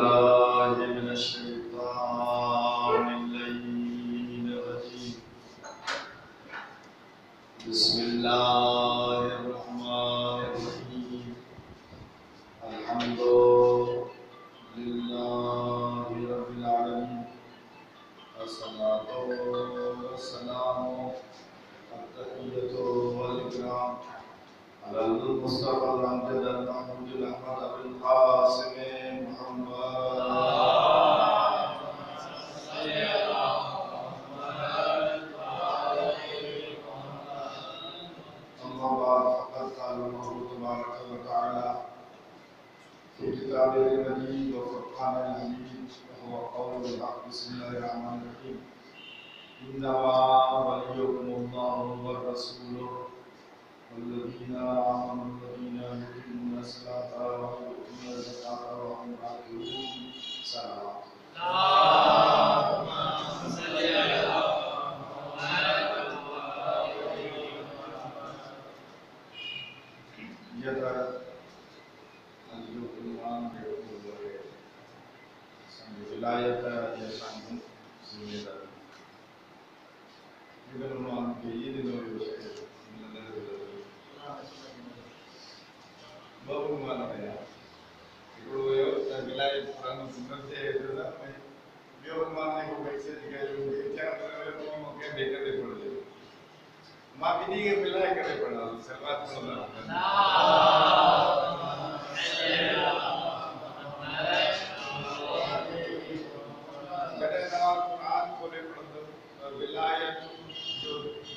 बिल्लाहि मिनश शैतानिर रजीम। बिस्मिल्लाहिर्रहमानिर्रहीम। अल्हम्दुलिल्लाहि रब्बिल आलमीन। अस्सलातु वस्सलामु अत-तहिय्यतु वल इकराम अलल मुस्तफा अमजद महमूदुल अहमद अबुल कासिम मुहम्मद। अम्मा बाद फक़द क़ाल अल्लाहु तबारक व तआला फी किताबिल मजीद व फ़ुरक़ानिल हमीद व हुवा क़ौलुल हक़। बिस्मिल्लाहिर रहमानिर रहीम। इन्नमा वलिय्युकुमुल्लाहु व रसूलुहु वल्लज़ीना आमनु वल्लज़ीना युक़ीमूना अस्सलाता व यु'तूना ज़काता व हुम राकिऊन। सलावत। विलायत या संगम जिम्मेदारी इबन के ये दिनों में बाबू माना है इकड़ो यो विलायत पुरानो सुन्नत है तो ना मैं यो मानने को कैसे दिखाई जो क्या मतलब तो के बेटे दे पड़ जाए मां भी नहीं के विलायत करे पड़ा सर्वात पड़ा विलायत जो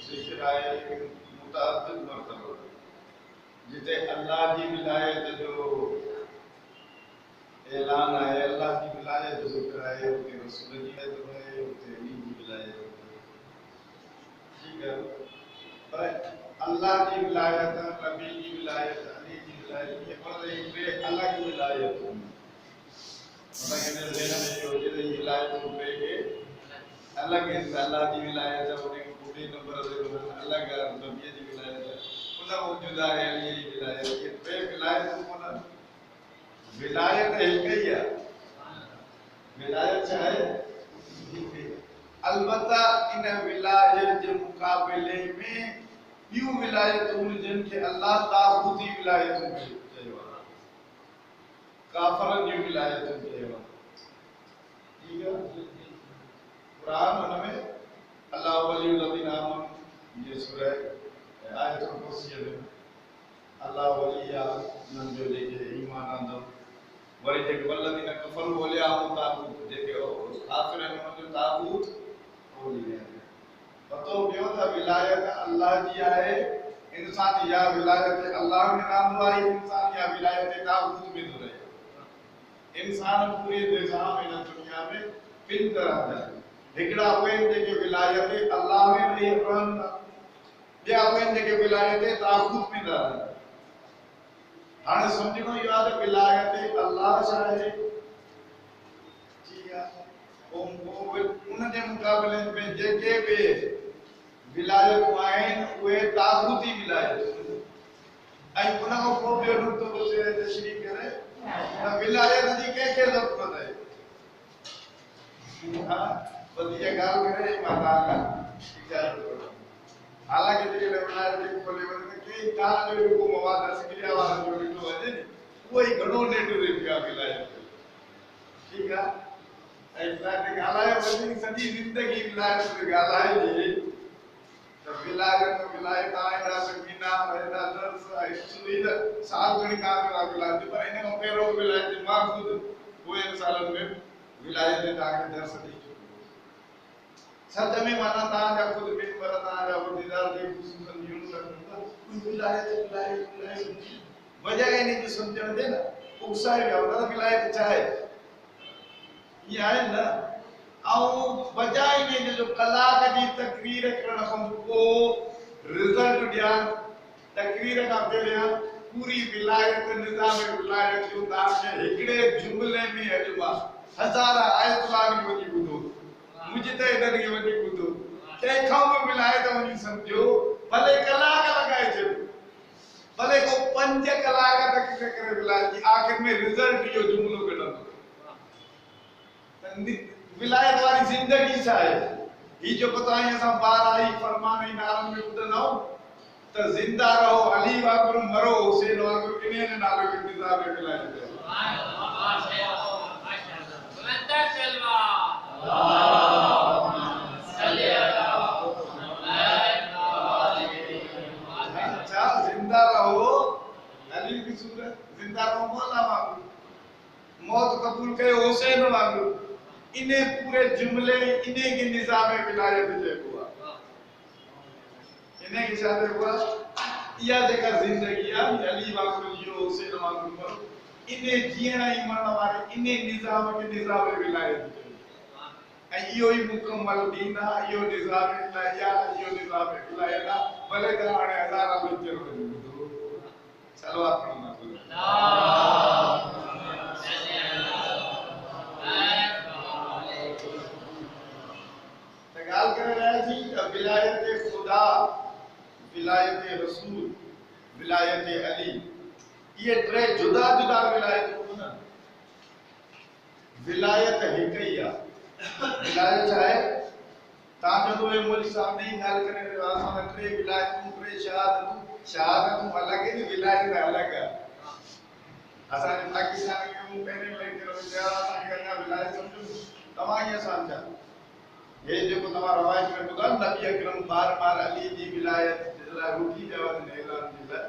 जिक्र आए मुताअद्दिद मरतबा जिते अल्लाह की विलायत जो ऐलान है अल्लाह की विलायत जो जिक्र है उनके रसूल की है तो है उनके नबी की विलायत ठीक है पर अल्लाह की विलायत नबी की विलायत अली की विलायत ये पर एक अल्लाह की विलायत मतलब कहने लेना नहीं हो जे विलायत ऊपर के अलग है अल्लाह की विलायत है उन्हें पूरी नंबर दे अलग है नबी की विलायत है उन्हें वो जुदा है अली की विलायत ये पे विलायत को ना विलायत है ही है विलायत चाहे अलबत्ता इन विलायत के मुकाबले में यूं विलायत उन जिनके अल्लाह तागूती विलायत में चाहिए काफरन की विलायत चाहिए ठीक है कुरान में अल्लाह वलियुल लज़ीना आमनु ये सूरह आयतुल कुर्सी में अल्लाह वलिया मन जो लेके ईमान आंदो वरी जे वल्लज़ीना कफरु वलिया तागूत जेके काफिर में जो तागूत वलिया पतो पियो था विलायत अल्लाह की है इंसान या विलायत अल्लाह में नाम वाली इंसान या विलायत तागूत में तो रहे इंसान पूरे निजाम इन दुनिया में बिन तरह है हिकड़ा वेंदे के विलायत अल्लाह में रही रहन या वेंदे के विलायत तागूत में रहन हाने समझो याद विलायत अल्लाह चाहे ठीक है उन जे मुकाबले में जेके भी विलायत आइन वे तागूती विलायत आई उन को पोबे रुतो से तशरीह करे विलायत जी के ज़रूरत है हां बदिया गाल करे माता का इजाजत करो हालांकि जे विलायत को लेवल में के का जो को मवाद सिकिया वाला जो लिखो है वही घणो नेट रिया विलायत ठीक है ऐसा के गालाए बदी सदी जिंदगी विलायत के गालाए जी तो विलायत आएगा सकीना रहना दर्स सुनीद साल घणी का विलायत पर इने को पेरो विलायत मां खुद वो इन सालन में विलायत ताके दर्स दी सच में माना ता जा खुद बिन परता जा वदीदार दे खुशूसन यूं करता विलायत वजह है नहीं जो समझण दे ना उकसाए होता विलायत चाहे ये है ना आउ बजाय ने जो कलाक जी तकरीर करण खां को रिजल्ट दिया तकरीर का पहले पूरी विलायत निजाम विलायत जो दास एकड़े जुमले में अजमा हजार आयत लाग वजी बुदो मुझे तो इधर की वजी बुदो के खाओ विलायत वजी समझो भले कलाक लगाए छे भले को 5 कलाक तक करे विलायत आखिर में रिजल्ट जो जुमलो कढो विलायत वाली जिंदगी चाहे ही जो पता है ऐसा बार आई फरमान ही नारन में उतना तो जिंदा रहो अली वाकुर मरो हुसैन वाकुर किने ने नालो के इंतजार में विलायत है जिंदा रहो अली की सूरत जिंदा रहो मौला वाकुर मौत कबूल करे हुसैन वाकुर इन्हें पूरे जुमले इन्हें के निजाम विलायत जे हुआ इन्हें के साथ हुआ या जेका जिंदगी आ अली वाकुर जियो हुसैन वाकुर मरो इन्हें जीना ही मरण वाले इन्हें निजाम के निजाम विलायत जे इयो ही मुकम्मल दीन आ इयो निजाम इलाहिया इयो निजाम विलायत भले हाणे हज़ार लोचर हो सलवात पढ़ना गाल कर रहा है जी विलायत खुदा विलायत रसूल विलायत अली ये टे जुदा जुदा विलायत को ना विलायत हिकैया विलायत है ता जो ये मौलवी साहब नहीं गाल करे आसान टे विलायत टे शहादत अलग है विलायत अलग है असा पाकिस्तान के पहले लेकर विचारा विलायत समझो तमाम समझा ये जो तमारा रवायत में बुधा नबी अकरम बार-बार अली जी विलायत रूठी जवान ने ऐलान दिया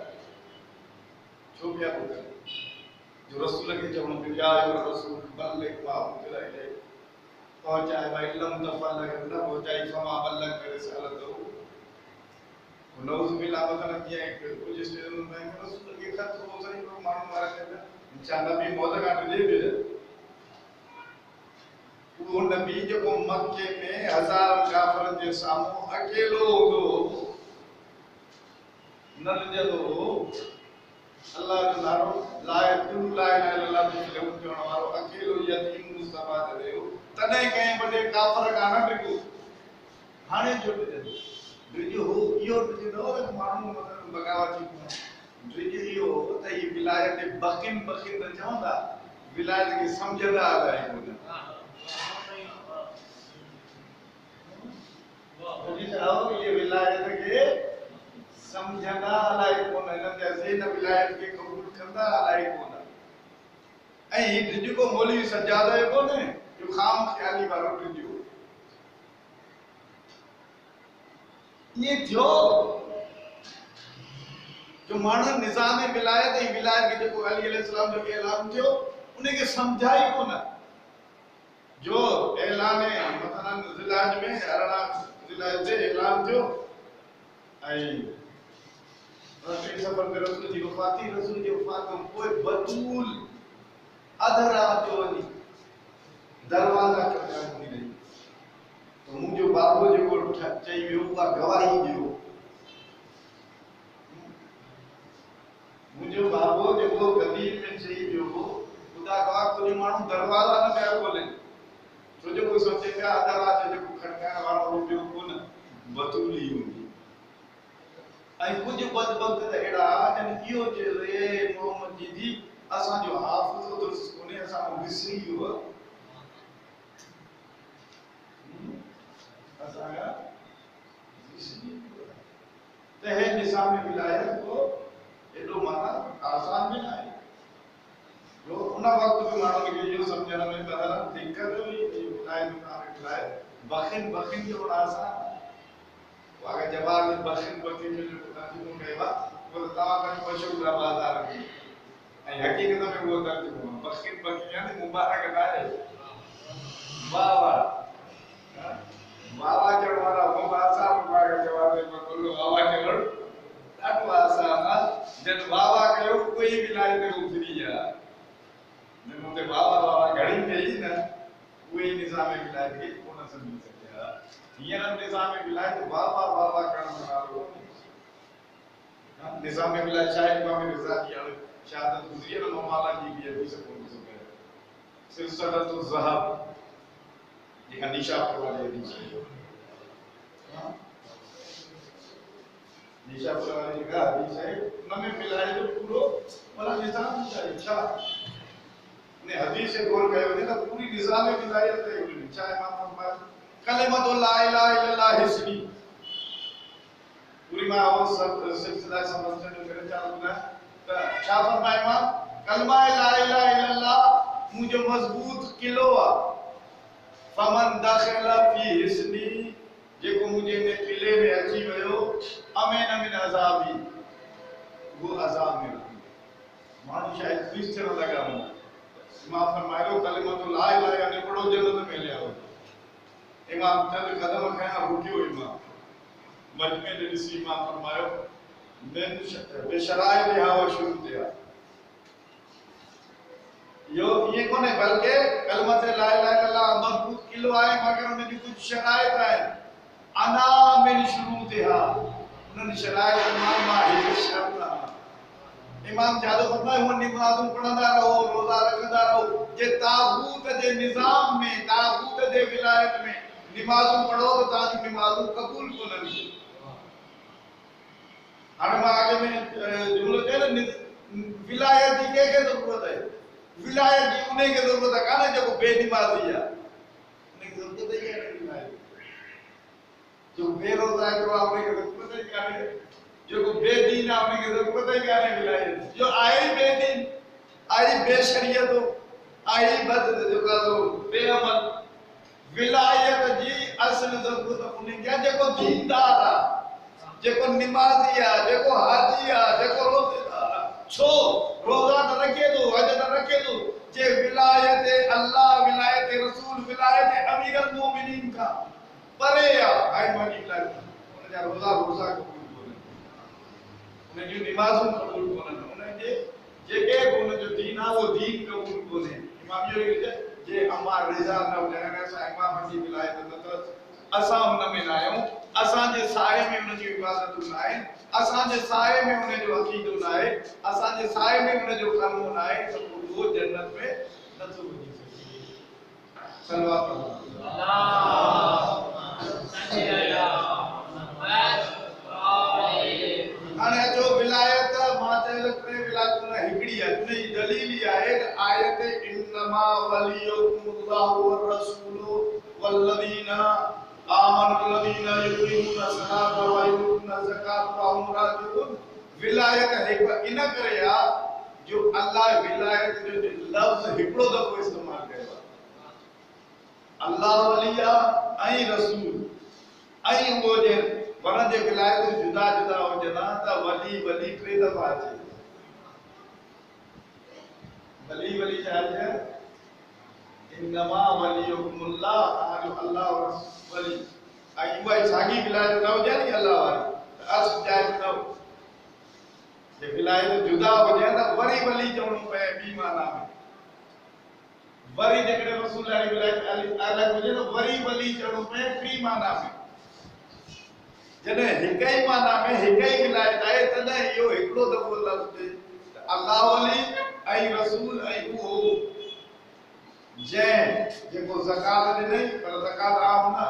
छो पिया बुधा जो रसूल के जवन पे या रसूल बल्लग वा उतराए पहुंचाए भाई लम तफल न पहुंचाई फमा बल्लग करे रिसालत हो नौज बिल्ला मतलब किया एक कुछ स्टेशन में रसूल के खत हो सही को मालूम मारा है इंशाअल्लाह भी मौत काट दे दे वो नबी जो मक्के में हजार काफरन जे सामो अकेलो हो नल जदो अल्लाह जो नारो ला इलाहा इल्लल्लाह जो चवण वारो अकेलो यतीम मुस्तफा दे तने कहीं बड़े काफर का न देखो हाने जो जो हो यो जो मानू मतलब बगावती जो यो त ये विलायत बकिन बकिन न चवंदा विलायत के समझदा आला है ये विलायत के समझना अलाई कोन न जैसे न विलायत के कबूल करदा अलाई कोन ऐ रिजु को मौलवी सज्जादा है कोन जो खाम ख्याली वारो रिजु ये जो मानव निजाम विलायत है विलायत के जो अली अलैहि सलाम जो ऐलान थियो उन्हें के समझाई कोन जो ऐलान मसलन जिलाज में अरना जिलाज ऐलान थियो आई सफर में रसूल जी वफात में कोई बतूल अधरा जो दरवाजा खटखटाई नहीं तो मुझे बाबू जो को चाहिए हुआ गवाही दियो मुझे बाबू जो को गदीर में चाहिए हो खुदा का कोई मानू दरवाजा न पे बोले तो जो कोई सोचे क्या दरवाजा जो खटखटाने वाला वो जो कोन बतूल ही होगी आई कुछ बदबख्त एड़ा जन इयो जे रे मोहम्मद जी असा जो हाफिज दुरुस्त कोने असा विसरी हुआ असा विसरी हुआ ते है निजाम विलायत को एडो माना आसान में नहीं जो उना वक्त पे मानो के जो समझना में बदला दिक्कत हुई विलायत का विलायत बखिन जो आसान वागा जवाब में बखिन में जो ताजी को कहवा वो तवा कर मशहूर बाजार में ऐ हकीकत में वो दर्द हुआ बखिन यानी मुबारक है वाह वाह चढ़वारा वो बासा वागा जवाब में बोलो वावा चढ़ अट वासा जन वावा कयो कोई विलायत को फ्री है ने मोते वावा घड़ी में ना कोई निजाम विलायत के कोन समझ सकता ये ना निजाम विलायत वावा करने वाला निजाम विलायत शायद इमाम रिजा की शहादत गुजरी ना मौला जी भी अभी से कौन सके सिलसिलतुल ज़हब ये हनीशा पर वाले हदीस हां निशा पर वाले का हदीस है उनमें विलायत पूरो वाला निजाम चाहिए अच्छा ने हदीस से गौर कयो ने त पूरी निजाम विलायत है उन चाहे इमाम फरमाए कलिमतु ला इलाहा इल्लल्लाह हिस्नी पूरी मां वो सब सिलसिला समझने जो करे चालू ना त छा फरमाए मां कलमा ला इलाहा इल्लल्लाह मुझे मजबूत किलो आ फमन दखल फी हिस्नी जेको मुझे ने किले में अची वयो अमेन मिन अजाबी वो अजाब में मानु शायद क्रिश्चियन लगा हो इमाम फरमायो कलिमतु ला इलाहा यानी बड़ो जन्नत में ले आओ इमाम चंद कदम खाया रुकियो इमाम मजमे ने ऋषि इमाम फरमायो मैं बेशराय लिहा व शुरू दिया यो ये कोने बल्कि कलमत ला इलाहा इल्लल्लाह मजबूत किलो आए मगर उन्हें भी कुछ शराइत है अना मिन शुरूतिहा उन्हें शराइत मा ही शर्त इमाम जादो फरमाए वो नमाज़ पढ़ंदा रहो रोजा रखंदा रहो जे तागूत जे निजाम में तागूत जे विलायत में नमाज़ पढ़ो तो ताजी नमाज़ कबूल कोनन हाणे मां आगे में जुमलो कह न विलायत की के जरूरत है विलायत की उन्हें के जरूरत है काने जो बेनमाजी है उन्हें की जरूरत है या नहीं विलायत जो बेरोजा है तो आपने के जरूरत है काने जो बेदीन आपने के जरूरत है काने विलायत जो आई बेदीन आई बेशरियत आई बद जो का बेअमल विलायत जी असल जरूरत उन्हें क्या जो दीनदार है जेको नमाजी आ जेको हाजी आ जेको रोजेदार छो रोजा न रखे दो हज न रखे दो जे विलायत अल्लाह विलायत रसूल विलायत अमीरुल मोमिनीन का परे आ आई मानी विलायत उन जा रोजा कबूल कोने उन जो नमाज़ कबूल कोने उन जे उन जो दीन आ वो दीन कबूल कोने इमाम यो जे अमार रिजा न वजन सा इमाम जी विलायत न असा उन में आयो असा जे साए में उन जी इबादत न है असा जे साए में उन जो अकीदो न है असा जे साए में उन जो कलमो न है तो वो जन्नत में न तो वजी सके सल्लल्लाहु अलैहि अने जो विलायत माते करे विलायत न हिकड़ी है उन जी दलील है आयत इन्नमा वलियुल्लाहु व रसूलु वल्लदीना आमनुल्लज़ीना युक़ीमूना सलाता व युतूना ज़काता व हुम राजिऊन विलायत है इन करे आ जो अल्लाह विलायत जो लफ्ज हिकड़ो दफो इस्तेमाल कयो अल्लाह वलिया ऐं रसूल ऐं वो जे वन जे विलायत जुदा जुदा हो जना त वली वली टे दफा अचे वली वली चाहे इन्नमा वलियुल्लाह ताला अल्लाह वली आई वही सागी विलायत न हो जाए अल्लाह वाली अर्श जाए न जे विलायत जुदा हो जाए त वरी वली चवणो पए बी माना में वरी जेकॾहिं रसूल वारी विलायत अलॻि हुजे त वरी वली चवणो पए टी माना में जॾहिं हिक ई माना में हिक ई विलायत आहे तॾहिं इहो हिकिड़ो दफ़ो लफ़्ज़ अल्लाह वली ऐं रसूल ऐं उहो जंहिं जेको ज़कात ॾिने पर ज़कात आम न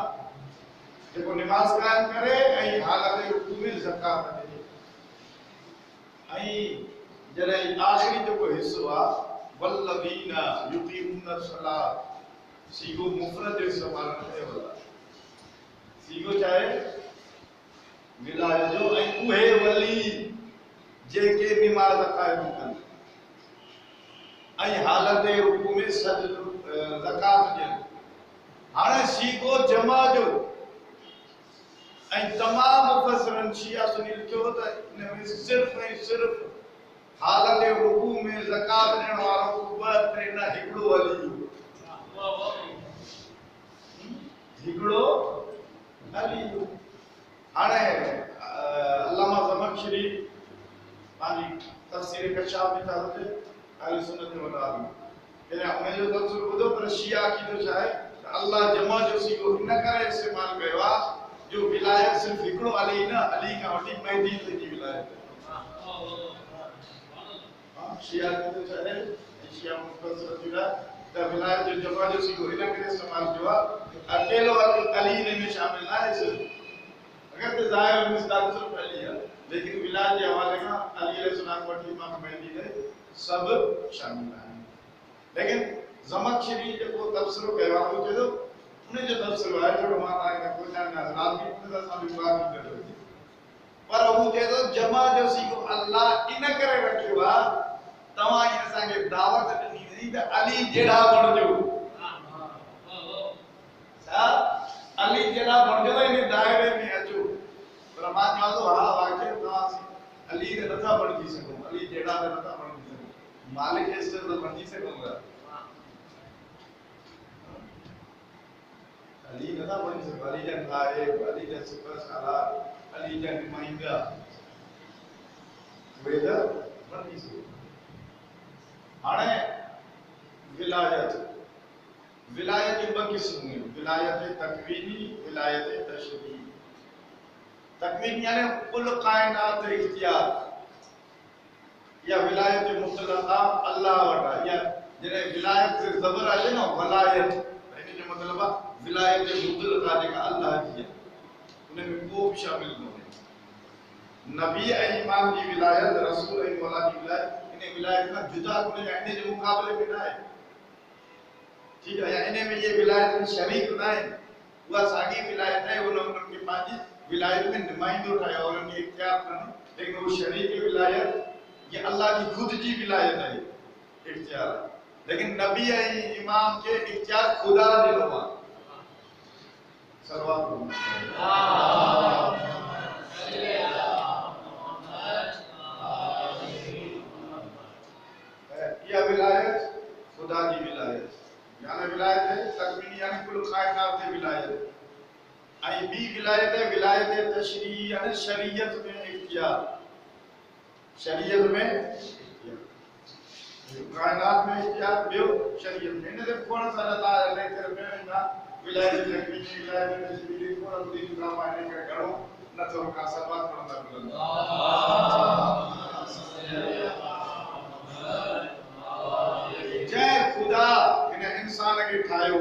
जेको नमाज़ कायम करे ऐं हालत रुकू में ज़कात ॾिने ऐं जॾहिं आख़िरी जेको हिस्सो आहे वल्लज़ीना युक़ीमूना सलात सीगो मुफ़रद जो इस्तेमाल न कयो आहे सीगो चाहे विलायत जो ऐं उहे वली जेके नमाज़ कायम कनि ऐं हालत रुकू में सजदो ज़कात ॾियनि हाणे सीगो जमा जो ऐं तमाम मुफ़स्सिरन शिया सुनी लिखियो त इन में सिर्फ़ ऐं सिर्फ़ हालत रुकू में ज़कात ॾियण वारो ॿ टे न हिकिड़ो वली हिकिड़ो वली हाणे अल्लामा ज़मख़शरी पंहिंजी तफ़सीर कशाफ में था हुते अहले सुन्नत वल जमात यानी उन जो तफ़सीर ॿुधो पर शिया अक़ीदो छा आहे त अल्लाह जमा जो सीगो इन करे इस्तेमाल कयो आहे जो विलायत सिर्फ हिकिड़ो अली न अली का वठी मेहदी जी विलायत शिया अक़ीदो छा आहे शिया मुफ़स्सिर जुड़ा त विलायत जो जमा जो सीगो इन करे इस्तेमाल कयो आहे अकेलो अली इन में शामिल न आहे अगर तो ज़ाहिर मिसदार सिर्फ अली है लेकिन विलायत के हवाले का अली अलैहिस्सलाम वठी इमाम मेहदी ने सब शामिल है लेकिन ज़मख़शरी जो तफ़सीर कयो आहे उहो चए थो उन जो तफ़सीर आहे जो मां तव्हांखे कोई ना राज़ी न असां बि बात कयो पर वो चए थो जमा जो सीखो अल्लाह इन करे रखियो आहे तव्हां इन असांखे दावत ॾिनी हुई त अली जहिड़ा बणिजो छा अली जहिड़ा बणिजो त इन दायरे में अचो पर मां चवां थो हा वाक़ई तव्हां अली ते नथा बणिजी सघो अली जहिड़ा ते नथा बणिजी सघो मालिक इज़्ज़त त बणिजी सघूं था अली नथा बणिजी सघो अली जा नाइब अली जा सिफ़तसार अली जा नुमाइंदा उहे त बणिजी सघो हाणे विलायत विलायत की ॿ क़िस्मूं आहिनि विलायत तकवीनी विलायत तशरीई तकवीनी यानी कुल कायनात इख्तियार या विलायत मुतलका अल्लाह वटा या जने विलायत से ज़बर आहे न वलायत इन जो मतलब आहे विलायत मुतलका जेका अल्लाह जी आहे उन में को भी शामिल न है नबी ऐं इमाम जी विलायत रसूल ऐं मौला जी विलायत इन विलायत का जुदा कोने इन जे मुकाबले में ना है ठीक है या इन में ये विलायत में शरीक ना है वो सागी विलायत है उन्होंने के पाजी विलायत में नुमाइंदो ठाया और उनके इख्तियार करने लेकिन वो शरीक विलायत ये अल्लाह की खुद जी विलायत है इख्तियार लेकिन नबी ऐं इमाम के इख्तियार खुदा दिलो मा सर्वात या विलायत खुदा की विलायत यानी विलायत है तकवीनी यानी कुल कायनात की विलायत आई बी विलायत है विलायत तशरीई यानी शरीयत में इख्तियार शरीयत में कायनात में इख्तियार बियो शरीयत में इनसे थोड़ा सा अल्लाह लेकर में ना विलायत तकवीनी विलायत तशरीई थोड़ा दी का मायने का करो न तो का सवाल करना पड़ेगा जय खुदा इन इंसान के ठायो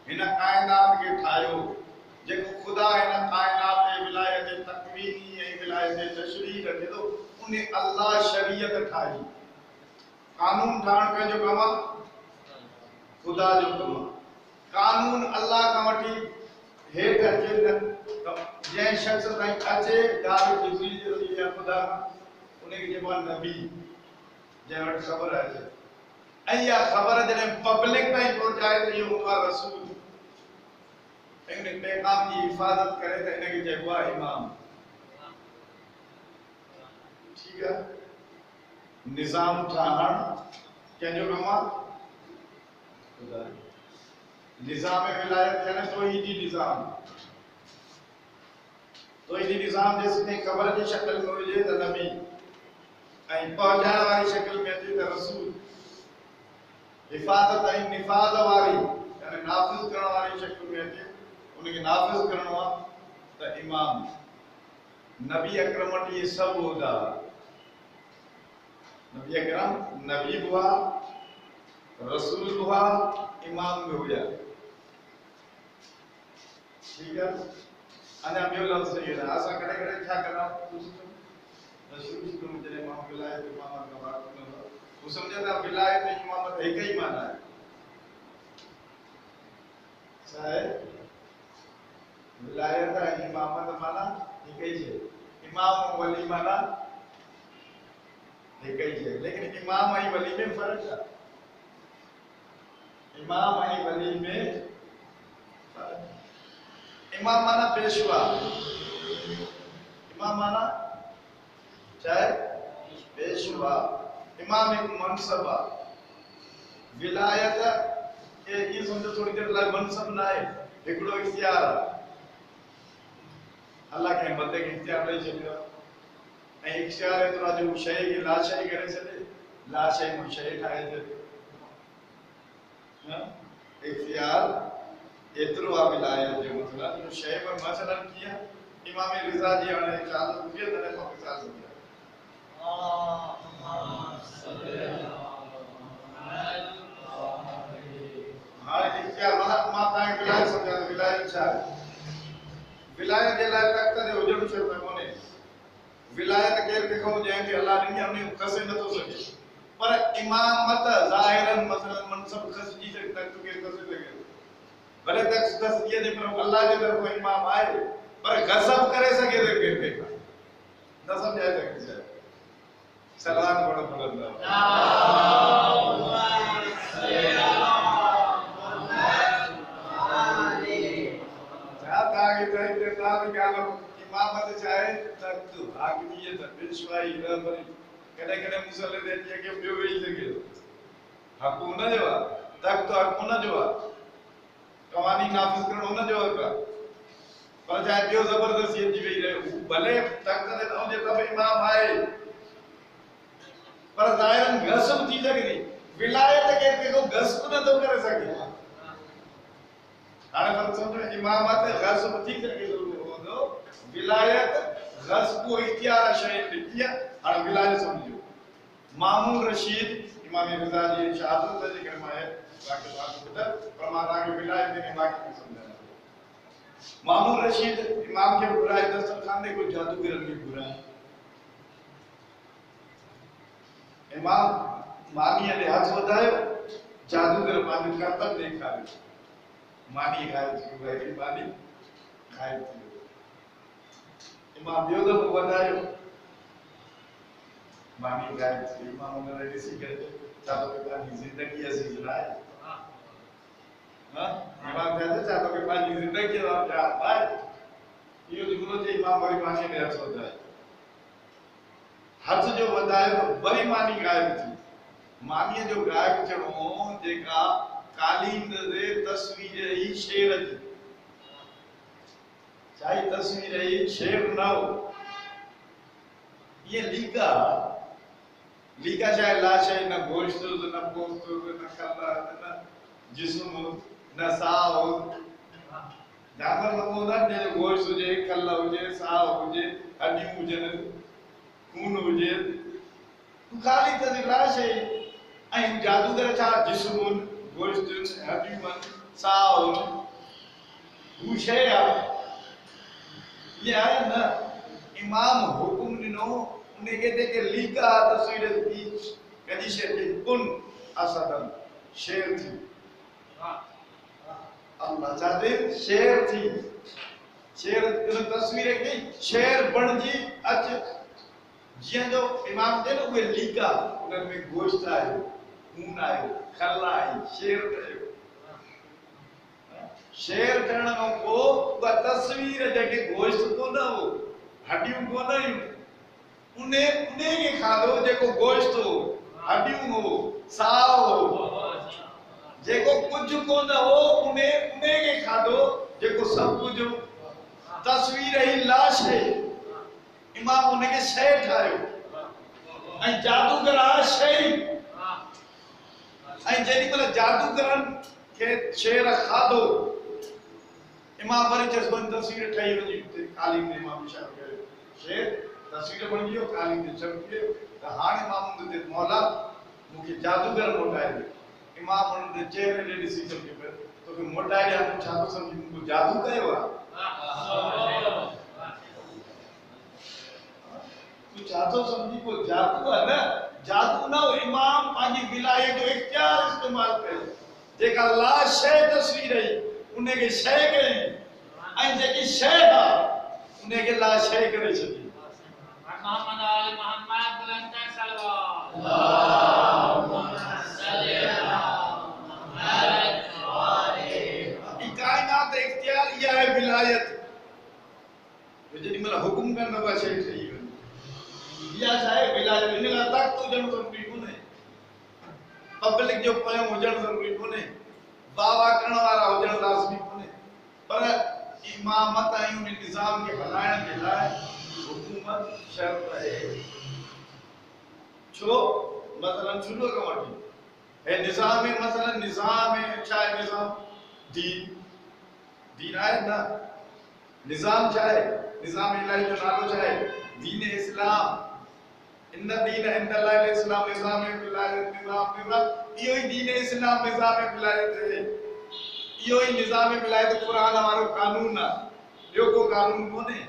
इन कायनात के ठायो जेको खुदा इन कायनात ए विलायत तकवीनी ए विलायत तशरीई रखे तो उन्हें अल्लाह शरीयत ठाई कानून ठाण का जो कम खुदा जो कम कानून अल्लाह का वठी हेठ अचे न जे शख्स ताईं अचे दाल जिबरील जो या खुदा उन्हें के जेको नबी जे वटि ख़बर अचे ऐया खबर जने पब्लिक ताईं पहुंचाए तो ये हुआ रसूल इन पैगाम की हिफाजत करे तो इनके चइबो आहे इमाम ठीक है निजाम ठाहण कंहिंजो कम आहे निजाम विलायत यानी तौहीदी निजाम जिसमें खबर की शक्ल में हुजे त नबी ऐं पहुंचाइण वारी शक्ल में अचे त रसूल हिफाजत ऐं निफाज वारी यानी नाफिज करण वारी शक्ल में अचे उनके नाफिज करणो आहे त इमाम नबी अकरम वटि ये सब होदा नबी अकरम नबी हुआ रसूल हुआ इमाम भी हुआ ठीक है अने ॿियो लफ़्ज़ इहो आहे असां कॾहिं कॾहिं छा कंदा शुरू में जॾहिं मां विलायत इमाम खां बात कंदो वो समझदा विलायत इमामत एक ही माना है चाहे विलायत है इमामत माना एक ही है इमाम और वली माना एक ही है लेकिन इमाम और वली में फर्क है इमाम और वली में फर्क इमाम माना पेशवा इमाम माना चाहे पेशवा इमाम एक मनसब आहे विलायत के ये समझो थोड़ी देर लाइ मनसब ना है एकड़ो इख्तियार अल्लाह के बंदे के इख्तियार ले छडियो ऐं इख्तियार एतिरो आहे जो शइ खे लाशइ करे छॾे लाशइ में शइ ठाहे छॾे इख्तियार एतिरो आहे विलायत जो मतिलबु जो शइ पर मसलन कीअं इमाम रिज़ा जी हाणे इजाज़त हुजे तॾहिं मां मिसाल ॾियां हाणे इख्तियार माना मां तव्हांखे विलायत सम्झां थो विलायत छा आहे विलायत जे लाइ तख़्त ते हुजणु शर्त कोन्हे विलायत केरु कंहिंखां जंहिंखे अलाह ॾिनी आहे उन खसे नथो सघे पर इमामत ज़ाहिरन मसलन मनसब खसजी से तक तो के कस लगे भले तक दस ये दे पर अल्लाह जे तरफ इमाम आए पर गजब करे सके दे के न समझाए सके सलात बड़ा बुलंद चाहता है कि इतने नाम निकालो इमामत चाहे तक तो हाकिमियत पेशवाई रहबरी कने मुसल्ले दे दिया के बियो वेई सके हकू न देवा तक तो हकू न देवा कवानी नाफिज करणो न देवा का पर चाहे बियो जबरदस्ती जी वेई रहे भले तक दे तो जे तब इमाम आए पर जाहिरन गस्ब थी सके विलायत के को गस्ब न तो करे सके हाने पर समझो इमामत गस्ब थी सके तो विलायत गस्ब को इख्तियार शय लिखिया और विलायत समझो मामून रशीद इमाम रजा जी शहादत जी फरमाए बाकी बात बता फरमाता कि विलायत ने बाकी समझाया मामून रशीद इमाम के बुरा है दस्तरखान ने कोई जादूगर नहीं बुरा है इमाम मानिए ने हाथ वधायो जादूगर मानी करतब देखायो मानी गायब थी भाई मानी गायब थी इमाम बियो दफ़ो वधायो मानी गायब थी इमाम ने ॾिसी करे चाहो कि पंहिंजी ज़िंदगी अज़ीज़ न आहे हां इमाम कहते चाहो कि पंहिंजी ज़िंदगी जो प्यार आहे इहो जुमलो जे इमाम वरी मानी ने हाथ वधायो हाथ जो वधायो तो वरी मानी गायब थी मानी जो गायब थियणो जेका कालीन दे तस्वीर ही शेर जी चाहे तस्वीर ही शेर न हो ये लीका चाहे लाश है न गोश्त न पोस्त न कल्ला न जिस्म न साह जानवर न होना जे गोश्त हुजे कल्ला हुजे साह हुजे हड्डियूं हुजनि खून हुजे तू खाली त लाश है ऐं जादूगर छा जिस्म गोश्त हड्डियूं साह हू शय आहे ये है ना इमाम हुकुम दिनो उन्हें कहते कि लीका तस्वीर की कदी शेर कुन असदन शेर थी अल्लाह चाहते शेर थी शेर तस्वीर की शेर बन जी अच जिया जो इमाम दे नो वे लीका उन में गोश्त आयो खून आयो खल्ला आई शेर कयो शेर करण को व तस्वीर जेके गोश्त को न हो हड्डियूं को न उने के खादो जेको गोश्त हो हड्डियूं हो साह हो जेको कुछ को न हो उने के खादो जेको सब कुछ हो तस्वीर ही लाश है इमाम उन्हें के शय ठायो ऐं जादूगर आ शय ऐं जेडी मतलब जादूगरन के शेर खादो इमाम वरी जसबन तस्वीर ठही वजी ते कालीन में इमाम इशारो करे शेर तस्वीर बन गयो कालीन में चमक गयो त हाणे इमाम दे मौला मुके जादूगर मोटाए दे इमाम उन दे चेहरे ले दिसी समझ पे तो के मोटाए दे हम छा तो समझ मुको जादू कयो आ तू चाहतो समझी को जादू है ना जादू ना इमाम पाजी विलायत जो इख्तियार इस्तेमाल करे जेका ला शय तस्वीर है उन्हें के शय करे ऐं जेकी शय है उन्हें के ला शय करे छदी मोहम्मद आले मोहम्मद बुलंद सल्लल्लाहु अल्लाहुम्मा सल्ली अला मुहम्मद वाले कायनात इख्तियार ये है विलायत जेडी मला हुकुम करना बा शय थई या चाहे विलायत इन तक तो जन जरूरी कोने पब्लिक जो पयो हुजण जरूरी कोने बावा करण वाला हुजण लाज़मी कोने पर इमामत ऐं उन निजाम के हलाइण के लाइ हुकूमत शर्त है छो मसलन शुरू का वठी है निजाम में मसलन निजाम है चाहे निजाम दीन है ना निजाम चाहे निजाम इलाही जो नालो चाहे दीन इस्लाम इन दीन इंदल्लाह इस्लाम निजाम विलायत निजाम इयो ही दीन इस्लाम निजाम विलायत है इयो ही निजाम विलायत कुरान वालो कानून है यो को कानून कोने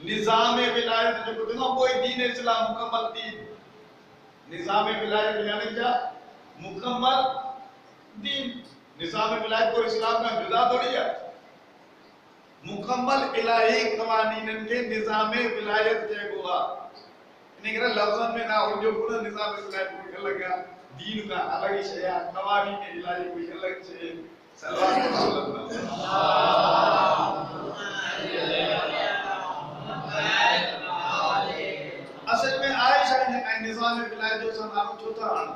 निजाम विलायत जो देखो कोई दीन इस्लाम मुकम्मल दीन निज़ाम विलायत यानी क्या? मुकम्मल दीन। निज़ाम विलायत को इस्लाम का जुदा थोड़ी है। मुकम्मल इलाही कवानीन के निज़ाम विलायत चइबो आहे। इन करे लफ्ज़न में ना हो जो पूरा निज़ाम विलायत को लगा दीन का अलग ही शय है, कवानीन इलाही कोई अलग शय है। असल में आयशा ने निज़ाम विलायत जो सनाम चौथा आना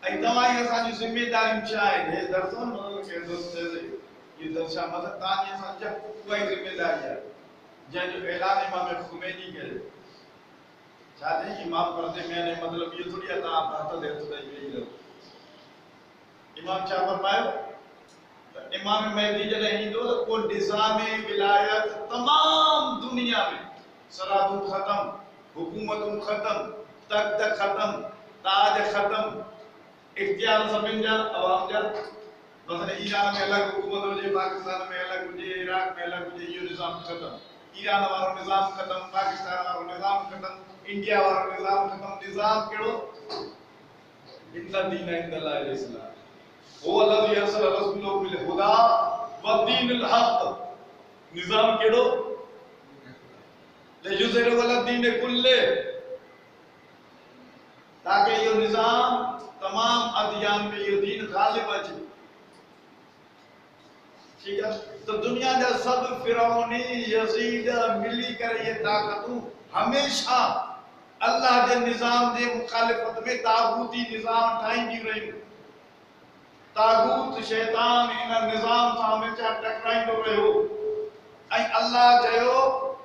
आई तमाम असांजी जिम्मेदारी छा आहे दर्शन मतलब के दोस्त ये दर्शा मतलब तानी संजय कोई जिम्मेदारी है जंहिंजो ऐलान इमाम खुमैनी कयो। छा चई इमाम पर्दे में ने मतलब ये थोड़ी है ता हथ दे तो दई वेई इमाम छा फरमायो त इमाम महदी जॾहिं ईंदो त को निज़ाम विलायत तमाम दुनिया में सरादू खत्म, हुकूमतूं खत्म, तख्त खत्म, ताज खत्म, इख्तियार सभिनि जा अवाम जा। मसलन ईरान में अलग हुकूमत हुजे, पाकिस्तान में अलग हुजे, इराक में अलग हुजे, इहो निज़ाम खत्म। ईरान वारो निज़ाम खत्म, पाकिस्तान वारो निज़ाम खत्म, इंडिया वारो निज़ाम खत्म। निज़ाम केड़ो? इन्ना दीन इंदल्लाह इस्लाम वो अल्लाह अरसल रसूलहु बिल हुदा व दीनिल हक। निज़ाम केड़ो? युज़हिरु अला दीन कुल्ले, ताकि ये निज़ाम तमाम अदियान में ये दीन गालिब अचे। ठीक है, तो दुनिया जा सब फिरौनी यजीद मिली कर ये ताकतूं हमेशा अल्लाह के निज़ाम के मुखालिफत में तागूती निज़ाम ठाहींदी रहियूं। तागूत शैतान इन निज़ाम सां हमेशा टकराईंदो रहियो ऐं अल्लाह चयो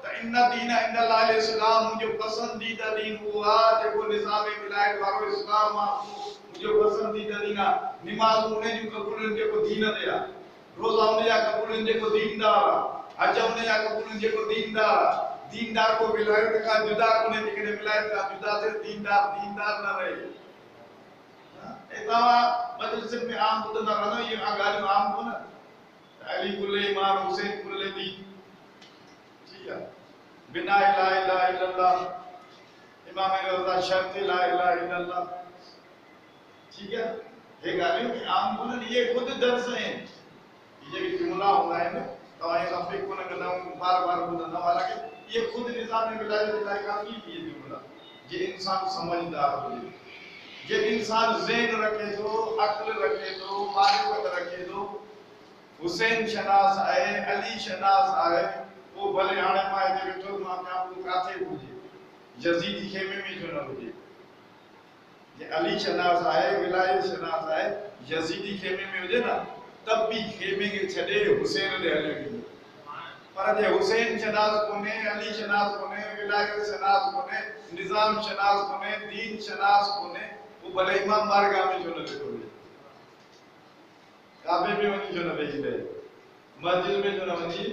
त इन दीन इंदल्लाह इस्लाम, मुझे पसंदीदा दीन वो आहे जेको निज़ाम विलायत वारो इस्लाम आहे। मुझे पसंदीदा दीन आहे। निमाज़ उन जी कबूल जेको दीन ते आहे, रोज़ा उन जा कबूल जेको दीनदार आहे, हज उन जा कबूल जेको दीनदार आहे। दीनदार को विलायत का जुदा कोने, जेकॾहिं विलायत का जुदा थे दीनदार दीनदार न रहे। तव्हां मजलिस में आम ॿुधंदा रहंदा इहे ॻाल्हियूं आम कोन। अली कुल्ले ईमान हुसैन कुल्ले दीन। ठीक है, बिना ला इलाहा इल्लल्लाह इमाम रज़ा शर्त ला इलाहा इल्लल्लाह। ठीक है, ये ॻाल्हियूं कि आम कोन, ये खुद दर्स हैं। ये भी जुमला होता है ना, तो ये सब कोन कंदा बार-बार ॿुधंदा, हालांकि ये खुद निज़ाम विलायत जे लाइ काफ़ी थी ये जुमला। जे इंसान समझदार हुजे, जे इंसान ज़हन रखे तो, अक्ल रखे तो, मारिफत रखे तो, हुसैन शनास है, अली शनास है, वो भले हाणे मां हिते वेठो मां आपको काथे हुजे, यजीदी खेमे में जो न हुजे। जे अली शनास है, विलायत शनास है, यजीदी खेमे में हुजे ना, तब भी खेमे के छड़े हुसैन दे हले वेंदो। पर जे हुसैन शनास कोने, अली शनास कोने, विलायत शनास कोने, निज़ाम शनास कोने, दीन शनास कोने, वो भले इमाम बारगाह में जो न वेठो हुजे, काबे में वनी जो न वेही रहे, मस्जिद में जो न वनी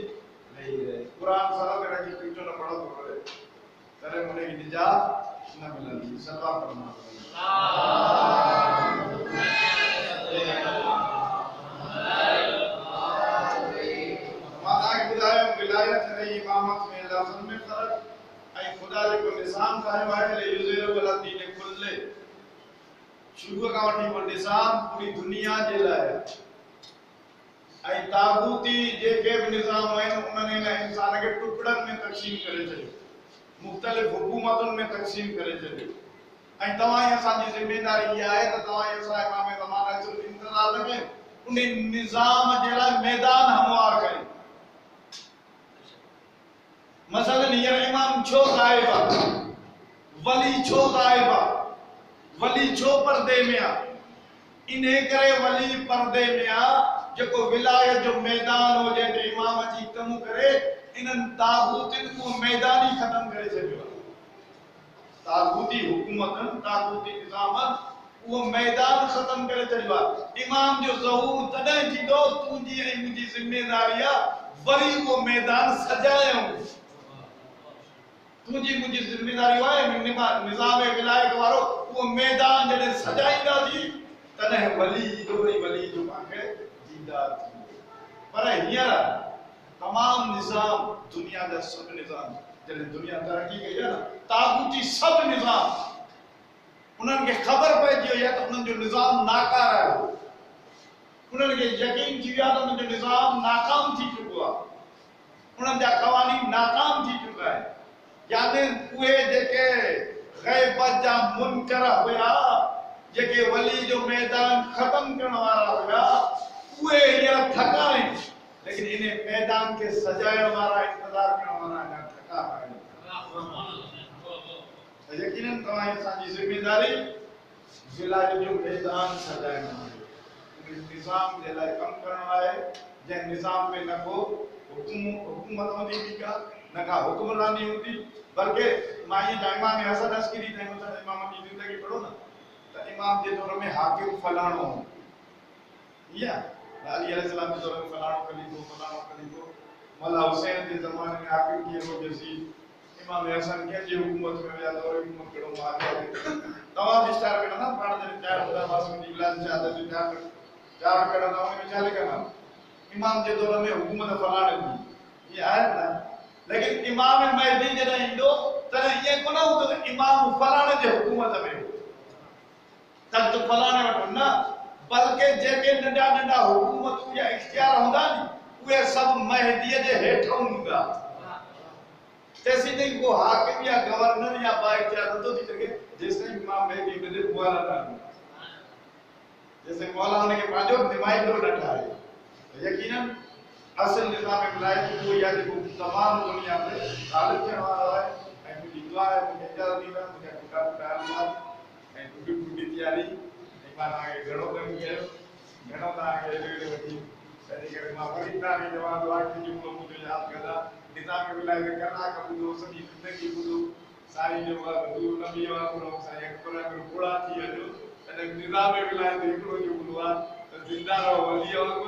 वेही रहे, कुरान सर में रखी कुछ न पढ़ो तो करे, करे उन्हें निजात न मिलंदी। सल्लल्लाहु अलैहि वसल्लम। माना खुदा विलायत है इमामत में लफ्ज़ में फर्क ऐं खुदा जो निज़ाम कायम है ले युज़िरु अला दीन कुल्ले। शुरू का वठी वो निज़ाम पूरी दुनिया जे लाइ ऐं तागूती जेके भी निज़ाम आहिनि उन्हनि इन इंसान के टुकड़नि में तक़सीम करे छॾियो, मुख़्तलिफ़ हुकूमतुनि में तक़सीम करे छॾियो। ऐं तव्हां जी असांजी ज़िम्मेदारी इहा आहे त तव्हां असां इमाम ज़माना जो इंतज़ार में उन निज़ाम जे लाइ मैदान हमवार कयो। मसलन हींअर इमाम छो गायब आहे, वली छो गायब आहे, वली छो पर्दे में आहे? इन करे वली पर्दे में आहे जेको विलायत जो मैदान हो जंहिं ते इमाम अची कम करे इन्हनि तागूतिन को मैदान ही खत्म करे छॾियो आहे। तागूती हुकूमतन, तागूती निज़ामन वो मैदान खत्म करे छॾियो आहे। इमाम जो ज़हूर तॾहिं थींदो तुंहिंजी ऐं मुंहिंजी ज़िम्मेदारी आहे वरी वो मैदान सजायूं। तुंहिंजी मुंहिंजी ज़िम्मेदारी आहे निज़ाम विलायत वारो वो मैदान जॾहिं सजाईंदासीं तॾहिं वली ईंदो ऐं वली जो पाण दीदार थींदो। पर हींअर तमाम निज़ाम दुनिया जा सब निज़ाम जॾहिं दुनिया तरक्की कई आहे न, तागूती सब निज़ाम उन्हनि खे ख़बर पइजी वई आहे त उन्हनि जो निज़ाम नाकार आहे उन्हनि खे यकीन थी वियो आहे त उन्हनि जो निज़ाम नाकाम थी चुको आहे उन्हनि जा क़वानीन नाकाम थी चुका आहिनि यानी उहे जेके ग़ैबत जा मुनकर हुया जेके वली जो मैदान ख़त्म करण वारा हुया उहे हींअर थका आहिनि लेकिन इन मैदान के सजाइण वारा इंतज़ार करण वारा अञा थका आहिनि यकीनन तव्हां असांजी ज़िमेदारी विलायत जो मैदान सजाइणो आहे निज़ाम जे लाइ कमु करणो आहे जंहिं निज़ाम में न को हुकूमत हूंदी बि का न का हुक्मरानी हूंदी बल्कि मां ये इमाम हसन अस्करी ताईं मतलब इमाम जी ज़िंदगी पढ़ो ना तो इमाम जे दौर में हाकिम फलाणो या अली अलैहिस्सलाम जे दौर में फलाणो खलीफो मौला हुसैन जे ज़माने में हाकिम के हो यजीद इमाम हसन के जी हुकूमत में या दौर हुकूमत करो मारिया तमाम विस्तार करना ना पाण जे चार होता मासूम दी बिलाल चादर जो चार करना ना में चाले करना इमाम जे दौर में हुकूमत फलाणे थी ये आहे ना लेकिन इमाम महदी जॾहिं ईंदो तॾहिं ईअं कोन हूंदो त इमाम फलाणे जे हुकूमत में हो तख़्त फलाणे वटि न बल्कि जेके नंढा नंढा हुकूमत या इख्तियार हूंदा नी उहे सभु महदीअ जे हेठि हूंदा तेसी ताईं को हाकिम या गवर्नर या बाइख्तियार नथो थी सघे जेसिताईं इमाम महदी हुनजे मौला न जेसिताईं मौला हुनखे पंहिंजो नुमाइंदो न ठाहे यकीनन असल निज़ाम विलायत को या जो तमाम दुनिया में ग़ालिब थियण वारो आहे ऐं मुंहिंजी दुआ आहे मुंहिंजी इजाज़त ॾींदा मुंहिंजा किताब ख़यालात ऐं टुटी तयारी ऐं मां तव्हांखे घणो कमु कयो घणो तव्हांखे एॾे वठी तंहिं करे मां वरी तव्हांखे जवाबु दुआ खे जुमिलो मुंहिंजो यादि कंदा निज़ाम विलायत कलाक ॿुधो सॼी ज़िंदगी ॿुधो साईं जो वांगुरु नबी वांगुरु साईं अकबर वांगुरु पूरा थी वञो तॾहिं निज़ाम विलायत हिकिड़ो जो ॿुधो आहे त ज़िंदा रहो वलीअ वांगुरु